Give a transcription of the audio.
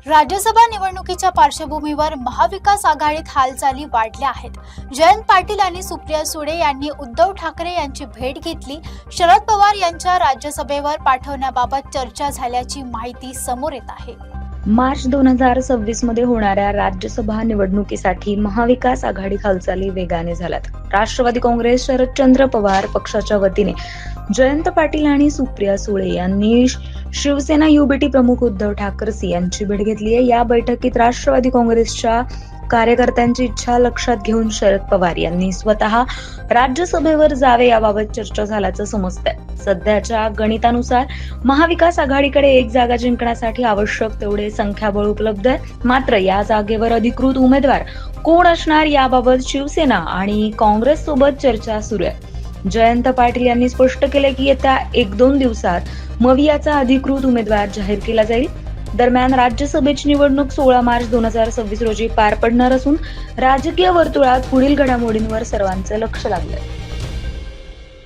राज्यसभा निवडणुकीच्या पार्श्वभूमीवर महाविकास आघाडीत हालचाली वाढल्या आहेत. जयंत पाटील आणि सुप्रिया सुळे यांनी उद्धव ठाकरे यांची भेट घेतली. शरद पवार यांच्या राज्यसभेवर पाठवण्याबाबत चर्चा झाल्याची माहिती समोर येत आहे. मार्च 2026 मध्ये होणाऱ्या राज्यसभा निवडणुकीसाठी महाविकास आघाडी हालचाली वेगाने झाल्यात. राष्ट्रवादी काँग्रेस शरदचंद्र पवार पक्षाच्या वतीने जयंत पाटील आणि सुप्रिया सुळे यांनी शिवसेना युबीटी प्रमुख उद्धव ठाकरे यांची भेट घेतली आहे. या बैठकीत राष्ट्रवादी काँग्रेसच्या कार्यकर्त्यांची इच्छा लक्षात घेऊन शरद पवार यांनी स्वतः राज्यसभेवर जावे याबाबत चर्चा झाल्याचं समजतंय. सध्याच्या गणितानुसार महाविकास आघाडीकडे एक जागा जिंकण्यासाठी आवश्यक तेवढे संख्याबळ उपलब्ध आहे. मात्र या जागेवर अधिकृत उमेदवार कोण असणार याबाबत शिवसेना आणि काँग्रेस सोबत चर्चा सुरू आहे. जयंत पाटील यांनी स्पष्ट केले की येत्या 1-2 दिवसात मवियाचा अधिकृत उमेदवार जाहीर केला जाईल. दरम्यान राज्यसभेची निवडणूक 16 मार्च 2026 रोजी पार पडणार असून राजकीय वर्तुळात पुढील घडामोडींवर सर्वांचं लक्ष लागलंय.